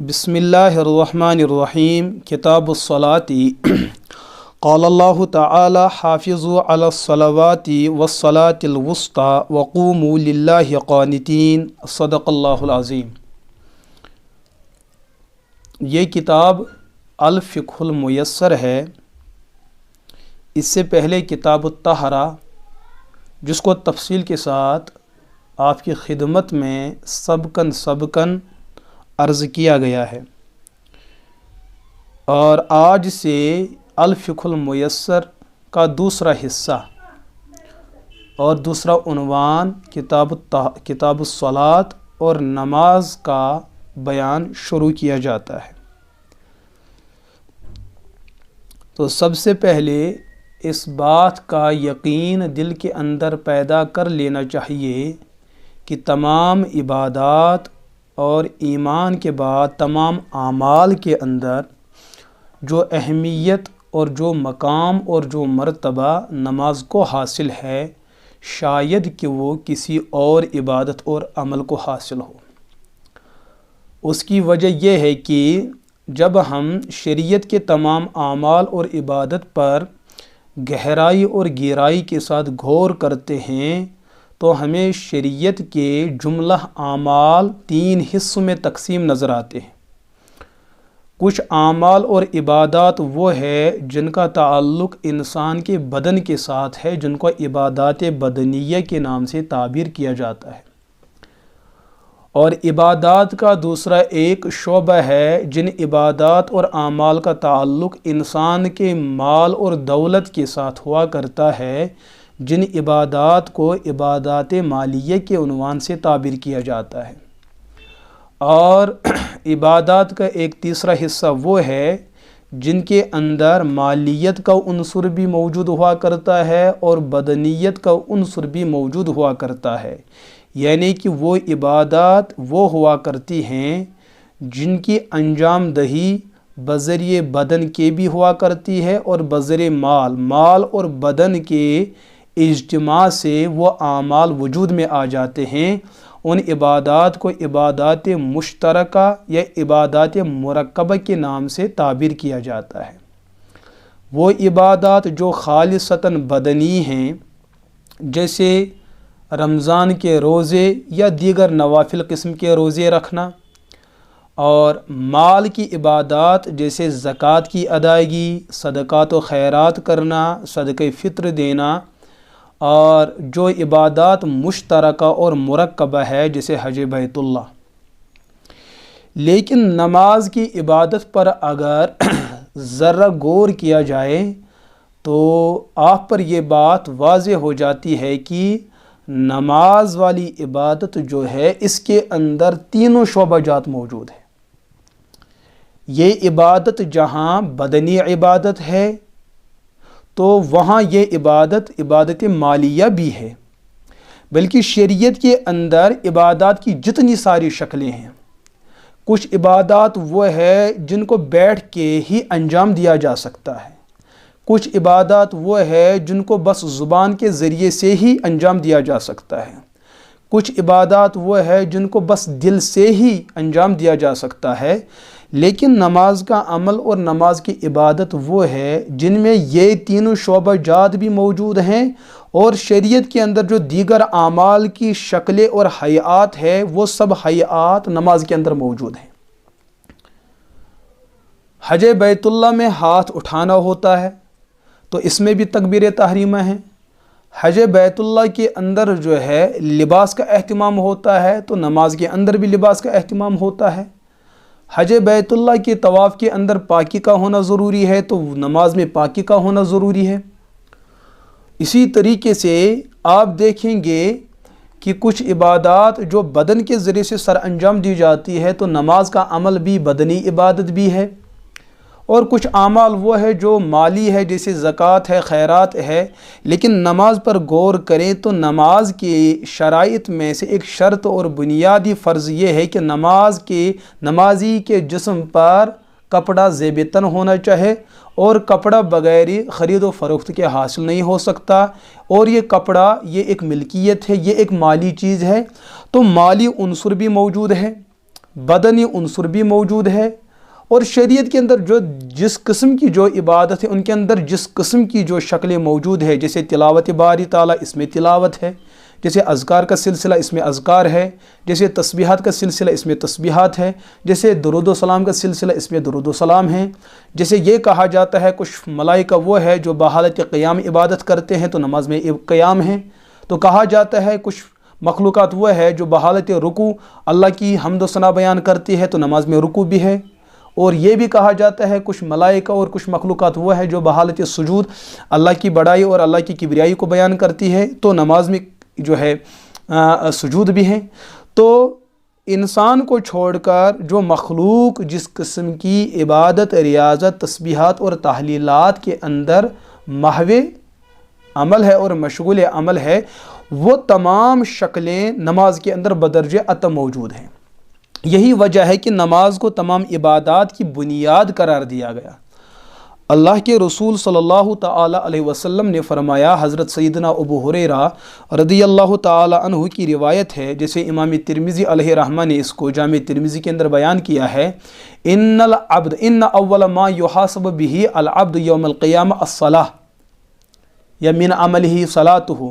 بسم اللہ الرحمن الرحیم کتاب الصلاۃ قال اللہ تعالی حافظوا علی الصلوات والصلاۃ الوسطی وقوموا للہ قانتین صدق اللہ العظیم۔ یہ کتاب الفقہ المیسر ہے۔ اس سے پہلے کتاب الطہارہ، جس کو تفصیل کے ساتھ آپ کی خدمت میں سبقاً عرض کیا گیا ہے، اور آج سے الفقہ المیسر کا دوسرا حصہ اور دوسرا عنوان کتاب الصلاۃ اور نماز کا بیان شروع کیا جاتا ہے۔ تو سب سے پہلے اس بات کا یقین دل کے اندر پیدا کر لینا چاہیے کہ تمام عبادات اور ایمان کے بعد تمام اعمال کے اندر جو اہمیت اور جو مقام اور جو مرتبہ نماز کو حاصل ہے، شاید کہ وہ کسی اور عبادت اور عمل کو حاصل ہو۔ اس کی وجہ یہ ہے کہ جب ہم شریعت کے تمام اعمال اور عبادت پر گہرائی اور گہرائی کے ساتھ غور کرتے ہیں تو ہمیں شریعت کے جملہ اعمال 3 حصوں میں تقسیم نظر آتے ہیں۔ کچھ اعمال اور عبادات وہ ہے جن کا تعلق انسان کے بدن کے ساتھ ہے، جن کو عبادات بدنیہ کے نام سے تعبیر کیا جاتا ہے، اور عبادات کا دوسرا ایک شعبہ ہے جن عبادات اور اعمال کا تعلق انسان کے مال اور دولت کے ساتھ ہوا کرتا ہے، جن عبادات کو عبادات مالیہ کے عنوان سے تعبیر کیا جاتا ہے۔ اور عبادات کا ایک تیسرا حصہ وہ ہے جن کے اندر مالیت کا عنصر بھی موجود ہوا کرتا ہے اور بدنیت کا عنصر بھی موجود ہوا کرتا ہے، یعنی کہ وہ عبادات وہ ہوا کرتی ہیں جن کی انجام دہی بذریعہ بدن کے بھی ہوا کرتی ہے اور بذریعہ مال اور بدن کے اجتماع سے وہ اعمال وجود میں آ جاتے ہیں۔ ان عبادات کو عبادات مشترکہ یا عبادات مرکبہ کے نام سے تعبیر کیا جاتا ہے۔ وہ عبادات جو خالصتاً بدنی ہیں، جیسے رمضان کے روزے یا دیگر نوافل قسم کے روزے رکھنا، اور مال کی عبادات جیسے زکوٰۃ کی ادائیگی، صدقات و خیرات کرنا، صدقہ فطر دینا، اور جو عبادات مشترکہ اور مرکبہ ہے جیسے حج بیت اللہ۔ لیکن نماز کی عبادت پر اگر ذرا غور کیا جائے تو آپ پر یہ بات واضح ہو جاتی ہے کہ نماز والی عبادت جو ہے اس کے اندر تینوں شعبہ جات موجود ہیں۔ یہ عبادت جہاں بدنی عبادت ہے تو وہاں یہ عبادت مالیہ بھی ہے، بلکہ شریعت کے اندر عبادات کی جتنی ساری شکلیں ہیں، کچھ عبادات وہ ہے جن کو بیٹھ کے ہی انجام دیا جا سکتا ہے، کچھ عبادات وہ ہے جن کو بس زبان کے ذریعے سے ہی انجام دیا جا سکتا ہے، کچھ عبادات وہ ہے جن کو بس دل سے ہی انجام دیا جا سکتا ہے۔ لیکن نماز کا عمل اور نماز کی عبادت وہ ہے جن میں یہ تینوں شعبہ جات بھی موجود ہیں، اور شریعت کے اندر جو دیگر اعمال کی شکلیں اور حیات ہے وہ سب حیات نماز کے اندر موجود ہیں۔ حج بیت اللہ میں ہاتھ اٹھانا ہوتا ہے تو اس میں بھی تکبیر تحریمہ ہیں۔ حج بیت اللہ کے اندر جو ہے لباس کا اہتمام ہوتا ہے تو نماز کے اندر بھی لباس کا اہتمام ہوتا ہے۔ حج بیت اللہ کے طواف کے اندر پاکی کا ہونا ضروری ہے تو نماز میں پاکی کا ہونا ضروری ہے۔ اسی طریقے سے آپ دیکھیں گے کہ کچھ عبادات جو بدن کے ذریعے سے سر انجام دی جاتی ہے تو نماز کا عمل بھی بدنی عبادت بھی ہے، اور کچھ اعمال وہ ہے جو مالی ہے جیسے زکوٰۃ ہے، خیرات ہے۔ لیکن نماز پر غور کریں تو نماز کی شرائط میں سے ایک شرط اور بنیادی فرض یہ ہے کہ نمازی کے جسم پر کپڑا زیب تن ہونا چاہے، اور کپڑا بغیر خرید و فروخت کے حاصل نہیں ہو سکتا، اور یہ کپڑا یہ ایک ملکیت ہے، یہ ایک مالی چیز ہے، تو مالی عنصر بھی موجود ہے۔ بدنی عنصر بھی موجود ہے، اور شریعت کے اندر جو جس قسم کی جو عبادت ہے ان کے اندر جس قسم کی جو شکلیں موجود ہے، جیسے تلاوت باری تعالیٰ اس میں تلاوت ہے، جیسے اذکار کا سلسلہ اس میں اذکار ہے، جیسے تسبیحات کا سلسلہ اس میں تسبیحات ہے، جیسے درود و سلام کا سلسلہ اس میں درود و سلام ہے، جیسے یہ کہا جاتا ہے کچھ ملائکہ وہ ہے جو بحالت قیام عبادت کرتے ہیں تو نماز میں قیام ہے، تو کہا جاتا ہے کچھ مخلوقات وہ ہے جو بحالت رکوع اللہ کی حمد و ثنا بیان کرتی ہے تو نماز میں رکوع بھی ہے، اور یہ بھی کہا جاتا ہے کچھ ملائکہ اور کچھ مخلوقات وہ ہے جو بحالت سجود اللہ کی بڑائی اور اللہ کی کبریائی کو بیان کرتی ہے تو نماز میں جو ہے سجود بھی ہیں۔ تو انسان کو چھوڑ کر جو مخلوق جس قسم کی عبادت، ریاضت، تسبیحات اور تحلیلات کے اندر محو عمل ہے اور مشغول عمل ہے، وہ تمام شکلیں نماز کے اندر بدرجہ اتم موجود ہیں۔ یہی وجہ ہے کہ نماز کو تمام عبادات کی بنیاد قرار دیا گیا۔ اللہ کے رسول صلی اللہ تعالی علیہ وسلم نے فرمایا، حضرت سیدنا ابو ہریرہ رضی اللہ تعالی عنہ کی روایت ہے، جیسے امام ترمذی علیہ رحمہ نے اس کو جامع ترمذی کے اندر بیان کیا ہے، ان اول ما یحاسب به العبد یوم القیامہ الصلاۃ یا من عملہ صلاتہ،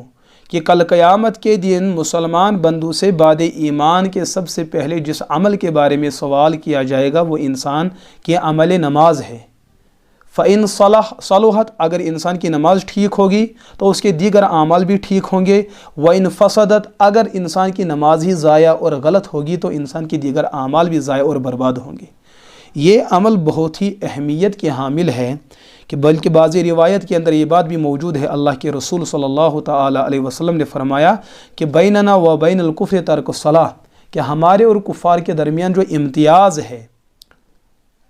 کہ کل قیامت کے دن مسلمان بندوں سے بعد ایمان کے سب سے پہلے جس عمل کے بارے میں سوال کیا جائے گا وہ انسان کے عمل نماز ہے۔ فَإِن صَلُحَتْ، اگر انسان کی نماز ٹھیک ہوگی تو اس کے دیگر اعمال بھی ٹھیک ہوں گے۔ وَإِن فَسَدَتْ، اگر انسان کی نماز ہی ضائع اور غلط ہوگی تو انسان کے دیگر اعمال بھی ضائع اور برباد ہوں گے۔ یہ عمل بہت ہی اہمیت کے حامل ہے کہ بلکہ بعض روایت کے اندر یہ بات بھی موجود ہے، اللہ کے رسول صلی اللہ تعالی علیہ وسلم نے فرمایا کہ بیننا و بین الکفر ترک الصلاۃ، کہ ہمارے اور کفار کے درمیان جو امتیاز ہے،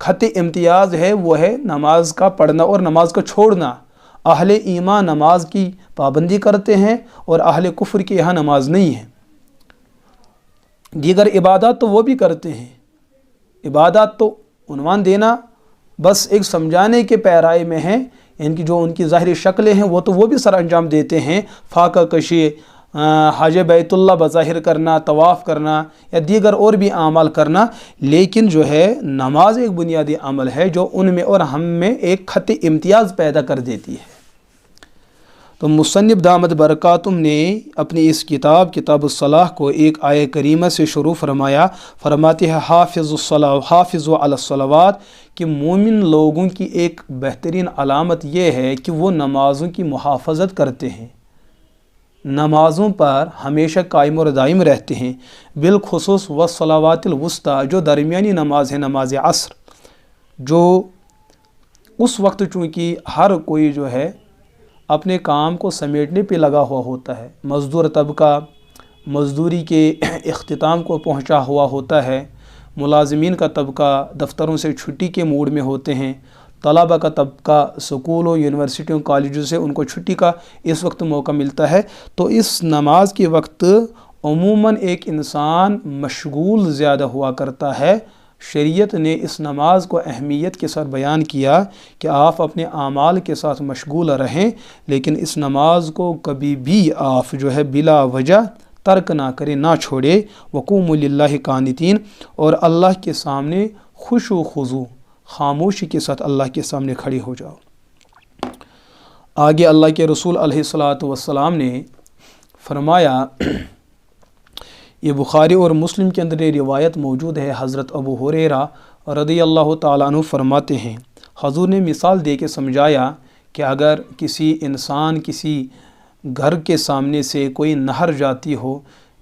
خط امتیاز ہے، وہ ہے نماز کا پڑھنا اور نماز کا چھوڑنا۔ اہل ایمان نماز کی پابندی کرتے ہیں اور اہل کفر کے یہاں نماز نہیں ہے۔ دیگر عبادات تو وہ بھی کرتے ہیں، عبادات تو عنوان دینا بس ایک سمجھانے کے پیرائے میں ہیں، ان کی ظاہری شکلیں ہیں وہ تو وہ بھی سر انجام دیتے ہیں، فاقہ کشی، حج بیت اللہ بظاہر کرنا، طواف کرنا یا دیگر اور بھی اعمال کرنا، لیکن جو ہے نماز ایک بنیادی عمل ہے جو ان میں اور ہم میں ایک خط امتیاز پیدا کر دیتی ہے۔ تو مصنف دامت برکاتم نے اپنی اس کتاب الصلاح کو ایک آیہ کریمہ سے شروع فرماتے ہیں حافظوا علی الصلوات، کہ مومن لوگوں کی ایک بہترین علامت یہ ہے کہ وہ نمازوں کی محافظت کرتے ہیں، نمازوں پر ہمیشہ قائم اور دائم رہتے ہیں، بالخصوص والصلوات الوسطیٰ، جو درمیانی نماز ہے، نماز عصر، جو اس وقت چونکہ ہر کوئی جو ہے اپنے کام کو سمیٹنے پہ لگا ہوا ہوتا ہے، مزدور طبقہ مزدوری کے اختتام کو پہنچا ہوا ہوتا ہے، ملازمین کا طبقہ دفتروں سے چھٹی کے موڈ میں ہوتے ہیں، طلبہ کا طبقہ سکولوں، یونیورسٹیوں، کالجوں سے ان کو چھٹی کا اس وقت موقع ملتا ہے، تو اس نماز کے وقت عموماً ایک انسان مشغول زیادہ ہوا کرتا ہے۔ شریعت نے اس نماز کو اہمیت کے ساتھ بیان کیا کہ آپ اپنے اعمال کے ساتھ مشغول رہیں، لیکن اس نماز کو کبھی بھی آپ جو ہے بلا وجہ ترک نہ کریں، نہ چھوڑے۔ وقوموا للہ قانتین، اور اللہ کے سامنے خوش و خضوع، خاموشی کے ساتھ اللہ کے سامنے کھڑے ہو جاؤ۔ آگے اللہ کے رسول علیہ السلام نے فرمایا، یہ بخاری اور مسلم کے اندر یہ روایت موجود ہے، حضرت ابو ہریرہ رضی اللہ تعالیٰ عنہ فرماتے ہیں، حضور نے مثال دے کے سمجھایا کہ اگر کسی انسان کسی گھر کے سامنے سے کوئی نہر جاتی ہو،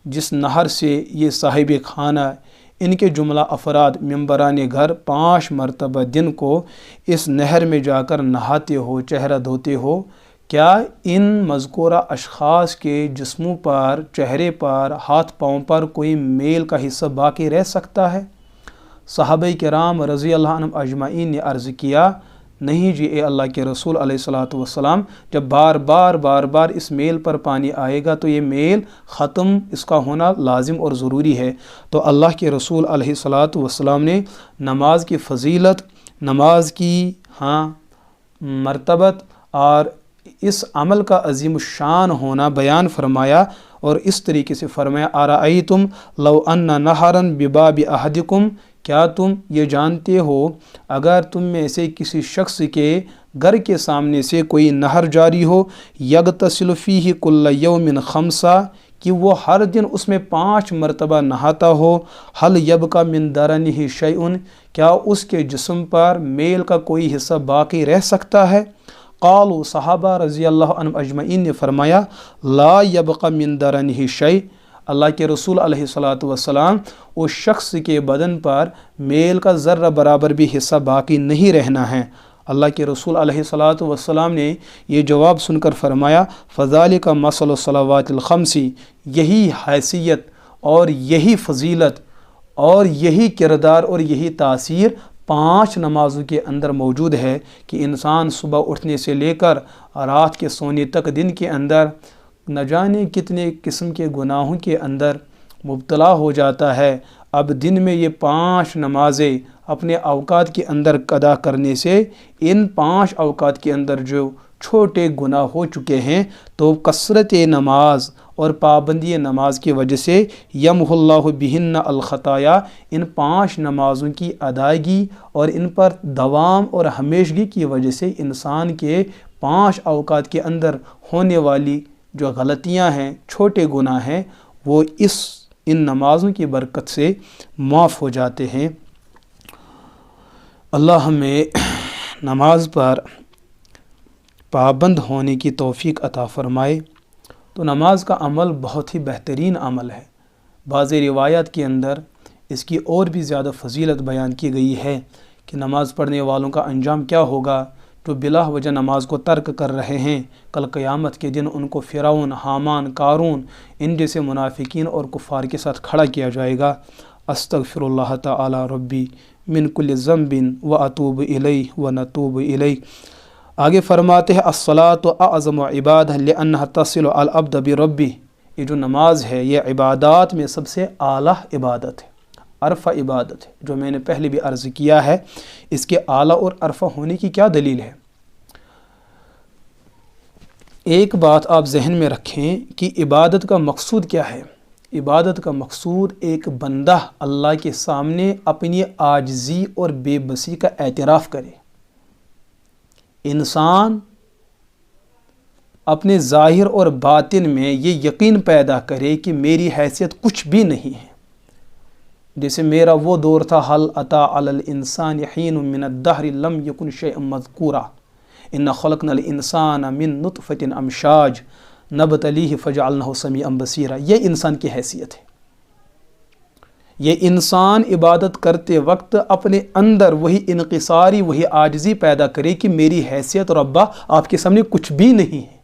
جس نہر سے یہ صاحب خانہ ان کے جملہ افراد ممبران گھر 5 مرتبہ دن کو اس نہر میں جا کر نہاتے ہو، چہرہ دھوتے ہو، کیا ان مذکورہ اشخاص کے جسموں پر، چہرے پر، ہاتھ پاؤں پر کوئی میل کا حصہ باقی رہ سکتا ہے؟ صحابہ کرام رضی اللہ عنہم اجمعین نے عرض کیا، نہیں جی اے اللہ کے رسول علیہ السلام، جب بار بار اس میل پر پانی آئے گا تو یہ میل ختم، اس کا ہونا لازم اور ضروری ہے۔ تو اللہ کے رسول علیہ السلام نے نماز کی فضیلت، نماز کی مرتبت اور اس عمل کا عظیم الشان ہونا بیان فرمایا، اور اس طریقے سے فرمایا ارأیتم لو ان نہرا بباب احدکم، کیا تم یہ جانتے ہو اگر تم میں سے کسی شخص کے گھر کے سامنے سے کوئی نہر جاری ہو، یغتسل فیہ کل یوم خمسہ، کہ وہ ہر دن اس میں 5 مرتبہ نہاتا ہو، حل یبقى من درنہ شیء، کیا اس کے جسم پر میل کا کوئی حصہ باقی رہ سکتا ہے؟ قالوا، صحابہ رضی اللہ عنہم اجمعین نے فرمایا، لا یبقى من درنہ شیء، اللہ کے رسول علیہ الصلاۃ والسلام، اس شخص کے بدن پر میل کا ذرہ برابر بھی حصہ باقی نہیں رہنا ہے۔ اللہ کے رسول علیہ الصلاۃ والسلام نے یہ جواب سن کر فرمایا، فذالک مثل الصلوات الخمس، یہی حیثیت اور یہی فضیلت اور یہی کردار اور یہی تاثیر 5 نمازوں کے اندر موجود ہے کہ انسان صبح اٹھنے سے لے کر رات کے سونے تک دن کے اندر نہ جانے کتنے قسم کے گناہوں کے اندر مبتلا ہو جاتا ہے۔ اب دن میں یہ 5 نمازیں اپنے اوقات کے اندر ادا کرنے سے ان 5 اوقات کے اندر جو چھوٹے گناہ ہو چکے ہیں، تو کثرت نماز اور پابندی نماز کی وجہ سے یمح اللہ بہن الخطایا، ان 5 نمازوں کی ادائیگی اور ان پر دوام اور ہمیشگی کی وجہ سے انسان کے 5 اوقات کے اندر ہونے والی جو غلطیاں ہیں، چھوٹے گناہ ہیں، وہ ان نمازوں کی برکت سے معاف ہو جاتے ہیں۔ اللہ ہمیں نماز پر پابند ہونے کی توفیق عطا فرمائے۔ تو نماز کا عمل بہت ہی بہترین عمل ہے۔ بعض روایات کے اندر اس کی اور بھی زیادہ فضیلت بیان کی گئی ہے کہ نماز پڑھنے والوں کا انجام کیا ہوگا، جو بلا وجہ نماز کو ترک کر رہے ہیں، کل قیامت کے دن ان کو فرعون، حامان، قارون، ان جیسے منافقین اور کفار کے ساتھ کھڑا کیا جائے گا۔ استغفر اللہ تعالی ربی من کل ذنب واتوب الیہ ونتوب الیہ۔ آگے فرماتے ہیں، الصلاۃ اعظم عبادہ لانہا تصل العبد بربہ، یہ جو نماز ہے یہ عبادات میں سب سے اعلیٰ عبادت ہے، عرفہ عبادت ہے، جو میں نے پہلے بھی عرض کیا ہے۔ اس کے اعلیٰ اور عرفہ ہونے کی کیا دلیل ہے؟ ایک بات آپ ذہن میں رکھیں کہ عبادت کا مقصود کیا ہے۔ عبادت کا مقصود ایک بندہ اللہ کے سامنے اپنی عاجزی اور بے بسی کا اعتراف کرے۔ انسان اپنے ظاہر اور باطن میں یہ یقین پیدا کرے کہ میری حیثیت کچھ بھی نہیں ہے۔ جیسے میرا وہ دور تھا، حل اتی علی الانسان حین من الدہر لم یکن شیئا مذکورا، انا خلقنا الانسان من نطفۃ امشاج نبتلیہ فجعلناہ سمیعا بصیرا، یہ انسان کی حیثیت ہے۔ یہ انسان عبادت کرتے وقت اپنے اندر وہی انکساری، وہی عاجزی پیدا کرے کہ میری حیثیت ربا آپ کے سامنے کچھ بھی نہیں ہے۔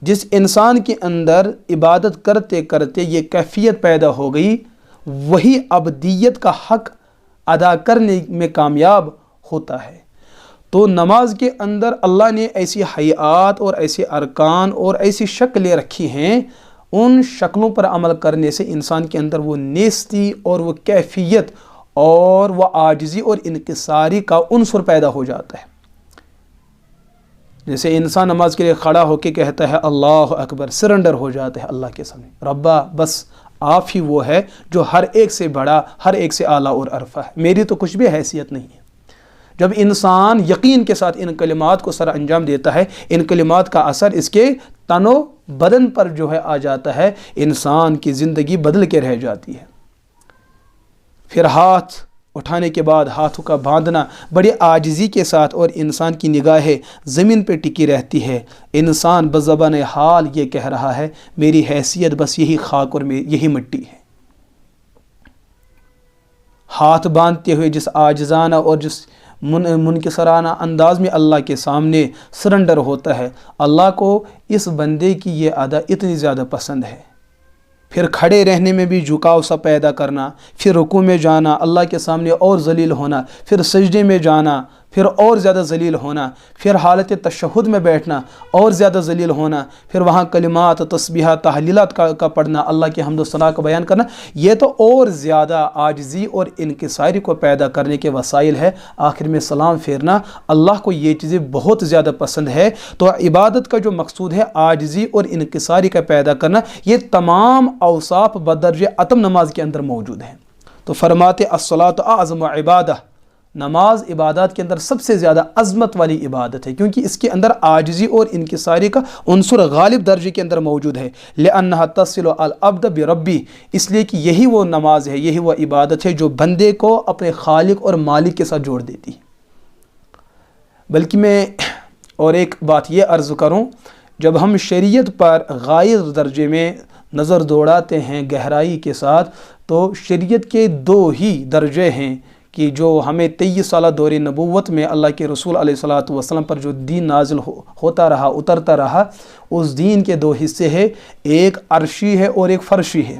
جس انسان کے اندر عبادت کرتے کرتے یہ کیفیت پیدا ہو گئی، وہی عبدیت کا حق ادا کرنے میں کامیاب ہوتا ہے۔ تو نماز کے اندر اللہ نے ایسی حیات اور ایسے ارکان اور ایسی شکلیں رکھی ہیں، ان شکلوں پر عمل کرنے سے انسان کے اندر وہ نیستی اور وہ کیفیت اور وہ عاجزی اور انکساری کا عنصر پیدا ہو جاتا ہے۔ جیسے انسان نماز کے لیے کھڑا ہو کے کہتا ہے اللہ اکبر، سرنڈر ہو جاتا ہے اللہ کے سامنے، ربا بس آپ ہی وہ ہے جو ہر ایک سے بڑا، ہر ایک سے اعلیٰ اور عرفہ ہے، میری تو کچھ بھی حیثیت نہیں ہے۔ جب انسان یقین کے ساتھ ان کلمات کو سر انجام دیتا ہے، ان کلمات کا اثر اس کے تن و بدن پر جو ہے آ جاتا ہے، انسان کی زندگی بدل کے رہ جاتی ہے۔ پھر ہاتھ اٹھانے کے بعد ہاتھوں کا باندھنا بڑی عاجزی کے ساتھ، اور انسان کی نگاہیں زمین پہ ٹکی رہتی ہے۔ انسان بزبان حال یہ کہہ رہا ہے میری حیثیت بس یہی خاک اور یہی مٹی ہے۔ ہاتھ باندھتے ہوئے جس عاجزانہ اور جس منکسرانہ انداز میں اللہ کے سامنے سرنڈر ہوتا ہے، اللہ کو اس بندے کی یہ ادا اتنی زیادہ پسند ہے۔ پھر کھڑے رہنے میں بھی جھکاؤ سا پیدا کرنا، پھر رکوع میں جانا، اللہ کے سامنے اور ذلیل ہونا، پھر سجدے میں جانا، پھر اور زیادہ ذلیل ہونا، پھر حالت تشہد میں بیٹھنا اور زیادہ ذلیل ہونا، پھر وہاں کلمات، تسبیحات، تحلیلات کا پڑھنا، اللہ کی حمد و ثنا کا بیان کرنا، یہ تو اور زیادہ عاجزی اور انکساری کو پیدا کرنے کے وسائل ہے۔ آخر میں سلام پھیرنا، اللہ کو یہ چیزیں بہت زیادہ پسند ہے۔ تو عبادت کا جو مقصود ہے عاجزی اور انکساری کا پیدا کرنا، یہ تمام اوصاف بدرجہ اتم نماز کے اندر موجود ہیں۔ تو فرماتے الصلاۃ اعظم عبادہ، نماز عبادات کے اندر سب سے زیادہ عظمت والی عبادت ہے، کیونکہ اس کے اندر عاجزی اور انکساری کا عنصر غالب درجے کے اندر موجود ہے۔ لأنها تصل العبد بربی، اس لیے کہ یہی وہ نماز ہے، یہی وہ عبادت ہے جو بندے کو اپنے خالق اور مالک کے ساتھ جوڑ دیتی ہے۔ بلکہ میں اور ایک بات یہ عرض کروں، جب ہم شریعت پر غائر درجے میں نظر دوڑاتے ہیں گہرائی کے ساتھ، تو شریعت کے دو ہی درجے ہیں کہ جو ہمیں 23 سالہ دور نبوت میں اللہ کے رسول علیہ الصلاۃ والسلام پر جو دین نازل ہوتا رہا، اترتا رہا، اس دین کے دو حصے ہیں، ایک عرشی ہے اور ایک فرشی ہے۔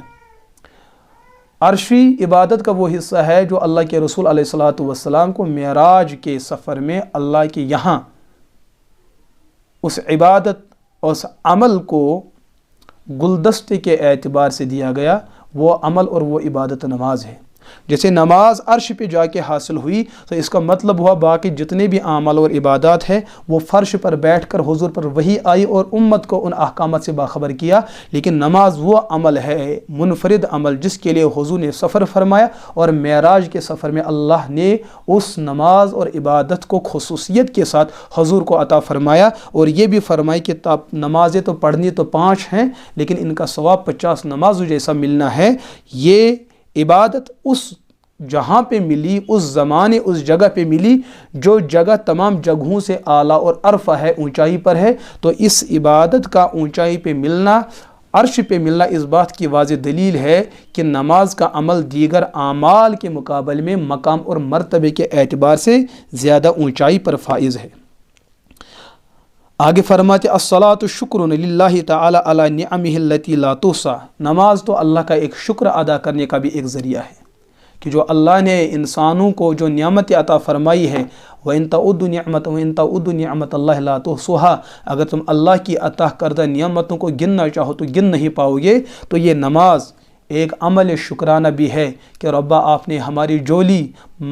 عرشی عبادت کا وہ حصہ ہے جو اللہ کے رسول علیہ الصلاۃ والسلام کو معراج کے سفر میں اللہ کے یہاں اس عبادت اور اس عمل کو گلدستے کے اعتبار سے دیا گیا، وہ عمل اور وہ عبادت نماز ہے۔ جیسے نماز عرش پہ جا کے حاصل ہوئی، تو اس کا مطلب ہوا باقی جتنے بھی اعمال اور عبادات ہیں وہ فرش پر بیٹھ کر حضور پر وحی آئی اور امت کو ان احکامات سے باخبر کیا۔ لیکن نماز وہ عمل ہے، منفرد عمل، جس کے لیے حضور نے سفر فرمایا، اور معراج کے سفر میں اللہ نے اس نماز اور عبادت کو خصوصیت کے ساتھ حضور کو عطا فرمایا، اور یہ بھی فرمائی کہ نمازیں تو پڑھنی تو 5 ہیں، لیکن ان کا ثواب 50 نمازوں جیسا ملنا ہے۔ یہ عبادت اس جہاں پہ ملی، اس زمانے اس جگہ پہ ملی جو جگہ تمام جگہوں سے اعلیٰ اور عرفہ ہے، اونچائی پر ہے۔ تو اس عبادت کا اونچائی پہ ملنا، عرش پہ ملنا، اس بات کی واضح دلیل ہے کہ نماز کا عمل دیگر اعمال کے مقابلے میں مقام اور مرتبے کے اعتبار سے زیادہ اونچائی پر فائز ہے۔ آگے فرماتے الصلاۃ شکر للہ تعالی علی نعمہ التی لا تحصی، نماز تو اللہ کا ایک شکر ادا کرنے کا بھی ایک ذریعہ ہے کہ جو اللہ نے انسانوں کو جو نعمت عطا فرمائی ہے، وَإِن تَعُدُّوا نِعْمَتَ اللَّهِ لَا تُحْصُوهَا، اگر تم اللہ کی عطا کردہ نعمتوں کو گننا چاہو تو گن نہیں پاؤ گے۔ تو یہ نماز ایک عمل شکرانہ بھی ہے کہ ربا آپ نے ہماری جولی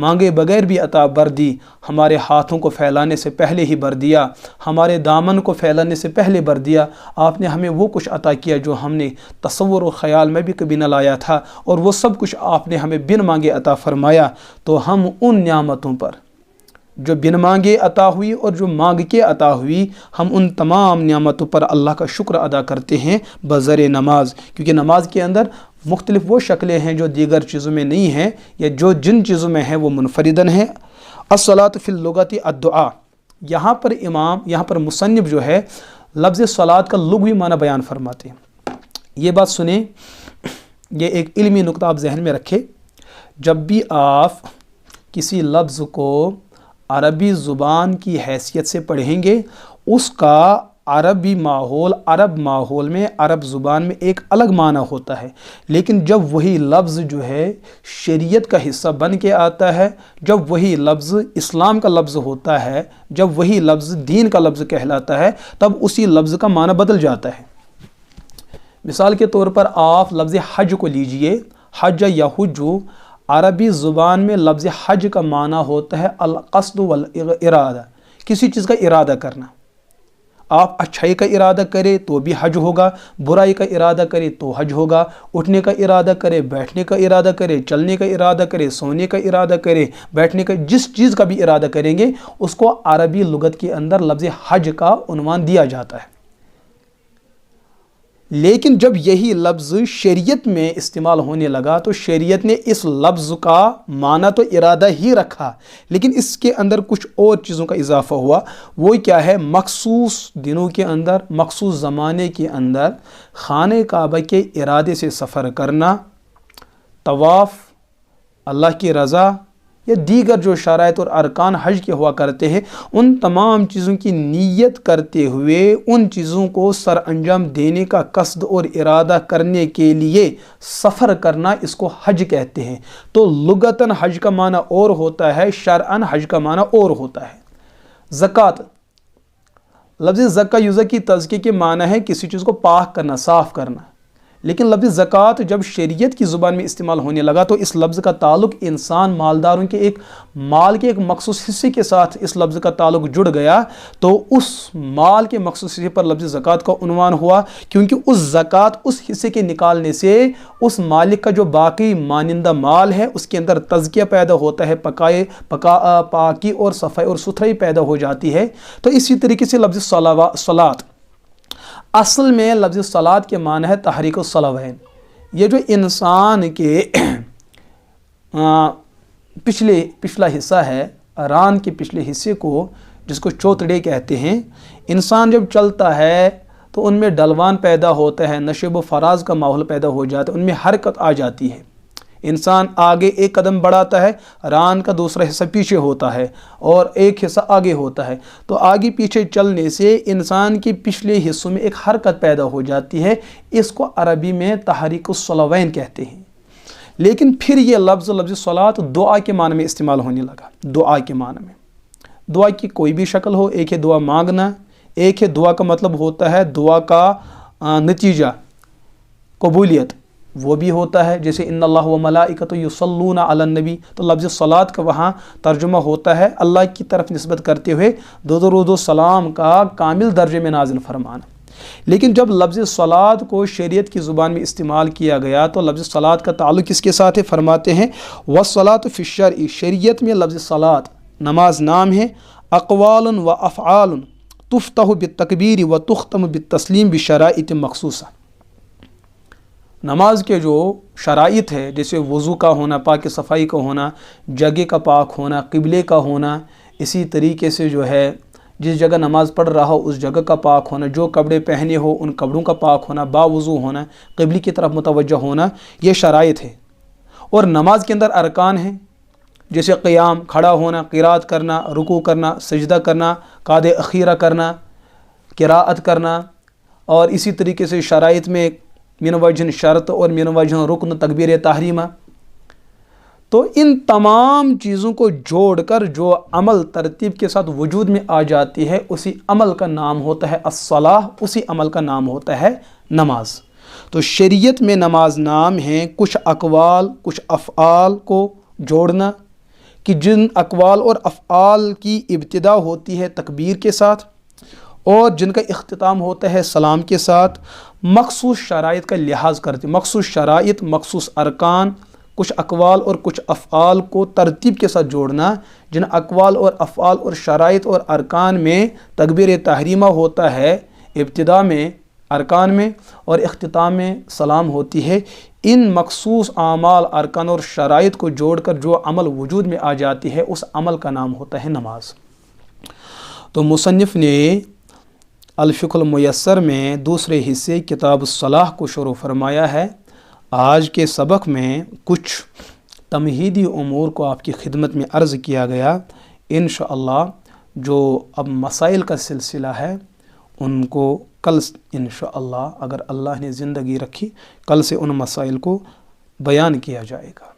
مانگے بغیر بھی عطا بر دی، ہمارے ہاتھوں کو پھیلانے سے پہلے ہی بر دیا، ہمارے دامن کو پھیلانے سے پہلے بر دیا۔ آپ نے ہمیں وہ کچھ عطا کیا جو ہم نے تصور و خیال میں بھی کبھی نہ لایا تھا، اور وہ سب کچھ آپ نے ہمیں بن مانگے عطا فرمایا۔ تو ہم ان نعمتوں پر جو بن مانگے عطا ہوئی اور جو مانگ کے عطا ہوئی، ہم ان تمام نعمتوں پر اللہ کا شکر ادا کرتے ہیں بذریعہ نماز، کیونکہ نماز کے اندر مختلف وہ شکلیں ہیں جو دیگر چیزوں میں نہیں ہیں، یا جو جن چیزوں میں ہیں وہ منفردن ہیں۔ الصلاۃ فی اللغۃ الدعاء، یہاں پر مصنف جو ہے لفظ صلاۃ کا لغوی معنی بیان فرماتے ہیں۔ یہ بات سنیں، یہ ایک علمی نقطہ آپ ذہن میں رکھیں، جب بھی آپ کسی لفظ کو عربی زبان کی حیثیت سے پڑھیں گے، اس کا عربی ماحول، عرب ماحول میں، عرب زبان میں ایک الگ معنی ہوتا ہے۔ لیکن جب وہی لفظ جو ہے شریعت کا حصہ بن کے آتا ہے، جب وہی لفظ اسلام کا لفظ ہوتا ہے، جب وہی لفظ دین کا لفظ کہلاتا ہے، تب اسی لفظ کا معنی بدل جاتا ہے۔ مثال کے طور پر آپ لفظ حج کو لیجئے، حج یا حجو، عربی زبان میں لفظ حج کا معنی ہوتا ہے القصد والارادہ، کسی چیز کا ارادہ کرنا۔ آپ اچھائی کا ارادہ کرے تو بھی حج ہوگا، برائی کا ارادہ کرے تو حج ہوگا، اٹھنے کا ارادہ کرے، بیٹھنے کا ارادہ کرے، چلنے کا ارادہ کرے، سونے کا ارادہ کرے، بیٹھنے کا، جس چیز کا بھی ارادہ کریں گے اس کو عربی لغت کے اندر لفظ حج کا عنوان دیا جاتا ہے۔ لیکن جب یہی لفظ شریعت میں استعمال ہونے لگا تو شریعت نے اس لفظ کا معنی تو ارادہ ہی رکھا، لیکن اس کے اندر کچھ اور چیزوں کا اضافہ ہوا۔ وہ کیا ہے؟ مخصوص دنوں کے اندر، مخصوص زمانے کے اندر خانہ کعبہ کے ارادے سے سفر کرنا، طواف، اللہ کی رضا، یا دیگر جو شرائط اور ارکان حج کے ہوا کرتے ہیں، ان تمام چیزوں کی نیت کرتے ہوئے ان چیزوں کو سر انجام دینے کا قصد اور ارادہ کرنے کے لیے سفر کرنا، اس کو حج کہتے ہیں۔ تو لغتاً حج کا معنی اور ہوتا ہے، شرعاً حج کا معنی اور ہوتا ہے۔ زکوٰۃ، لفظ زکا یزکی تزکیے کے معنی ہے کسی چیز کو پاک کرنا، صاف کرنا، لیکن لفظ زکوٰۃ جب شریعت کی زبان میں استعمال ہونے لگا تو اس لفظ کا تعلق انسان مالداروں کے ایک مال کے ایک مخصوص حصے کے ساتھ اس لفظ کا تعلق جڑ گیا، تو اس مال کے مخصوص حصے پر لفظ زکوٰۃ کا عنوان ہوا، کیونکہ اس زکوٰۃ اس حصے کے نکالنے سے اس مالک کا جو باقی مانندہ مال ہے اس کے اندر تزکیہ پیدا ہوتا ہے، پاکی اور صفائی اور ستھرائی پیدا ہو جاتی ہے۔ تو اسی طریقے سے لفظ صلاۃ، اصل میں لفظ صلاۃ کے معنی ہے تحریک الصلوین۔ یہ جو انسان کے پچھلا حصہ ہے، ران کے پچھلے حصے کو جس کو چوتڑے کہتے ہیں، انسان جب چلتا ہے تو ان میں ڈلوان پیدا ہوتا ہے، نشیب و فراز کا ماحول پیدا ہو جاتا ہے، ان میں حرکت آ جاتی ہے۔ انسان آگے ایک قدم بڑھاتا ہے، ران کا دوسرا حصہ پیچھے ہوتا ہے اور ایک حصہ آگے ہوتا ہے، تو آگے پیچھے چلنے سے انسان کے پچھلے حصوں میں ایک حرکت پیدا ہو جاتی ہے، اس کو عربی میں تحریک الصلوین کہتے ہیں۔ لیکن پھر یہ لفظ صلاۃ دعا کے معنی میں استعمال ہونے لگا۔ دعا کے معنی میں دعا کی کوئی بھی شکل ہو، ایک ہے دعا مانگنا، ایک ہے دعا کا مطلب ہوتا ہے دعا کا نتیجہ، قبولیت، وہ بھی ہوتا ہے، جیسے ان اللہ و ملائکۃ یصلون علی النبی، تو لفظ صلاۃ کا وہاں ترجمہ ہوتا ہے اللہ کی طرف نسبت کرتے ہوئے درود و سلام کا کامل درجے میں نازل فرمانا۔ لیکن جب لفظ صلاۃ کو شریعت کی زبان میں استعمال کیا گیا تو لفظ صلاۃ کا تعلق کس کے ساتھ ہے؟ فرماتے ہیں والصلاۃ فی الشرع، شریعت میں لفظ صلاۃ نماز نام ہے، اقوال و افعال تفتح بالتکبیر و تختم بالتسلیم بشرائط مخصوصہ۔ نماز کے جو شرائط ہے، جیسے وضو کا ہونا، پاک صفائی کا ہونا، جگہ کا پاک ہونا، قبلے کا ہونا، اسی طریقے سے جو ہے جس جگہ نماز پڑھ رہا ہو اس جگہ کا پاک ہونا، جو کپڑے پہنے ہو ان کپڑوں کا پاک ہونا، باوضو ہونا، قبلے کی طرف متوجہ ہونا، یہ شرائط ہے۔ اور نماز کے اندر ارکان ہیں، جیسے قیام، کھڑا ہونا، قرات کرنا، رکوع کرنا، سجدہ کرنا، قعد اخیرہ کرنا، قراءت کرنا، اور اسی طریقے سے شرائط میں من وجہ شرط اور من وجہ رکن تکبیر تحریمہ۔ تو ان تمام چیزوں کو جوڑ کر جو عمل ترتیب کے ساتھ وجود میں آ جاتی ہے، اسی عمل کا نام ہوتا ہے الصلاۃ، اسی عمل کا نام ہوتا ہے نماز۔ تو شریعت میں نماز نام ہے کچھ اقوال کچھ افعال کو جوڑنا، کہ جن اقوال اور افعال کی ابتدا ہوتی ہے تکبیر کے ساتھ اور جن کا اختتام ہوتا ہے سلام کے ساتھ، مخصوص شرائط کا لحاظ کرتے، مخصوص شرائط، مخصوص ارکان، کچھ اقوال اور کچھ افعال کو ترتیب کے ساتھ جوڑنا، جن اقوال اور افعال اور شرائط اور ارکان میں تکبیر تحریمہ ہوتا ہے ابتدا میں ارکان میں اور اختتام میں سلام ہوتی ہے، ان مخصوص اعمال، ارکان اور شرائط کو جوڑ کر جو عمل وجود میں آ جاتی ہے اس عمل کا نام ہوتا ہے نماز۔ تو مصنف نے الفقہ المیسر میں دوسرے حصے کتاب الصلاح کو شروع فرمایا ہے۔ آج کے سبق میں کچھ تمہیدی امور کو آپ کی خدمت میں عرض کیا گیا۔ انشاءاللہ جو اب مسائل کا سلسلہ ہے ان کو کل انشاءاللہ اگر اللہ نے زندگی رکھی کل سے ان مسائل کو بیان کیا جائے گا۔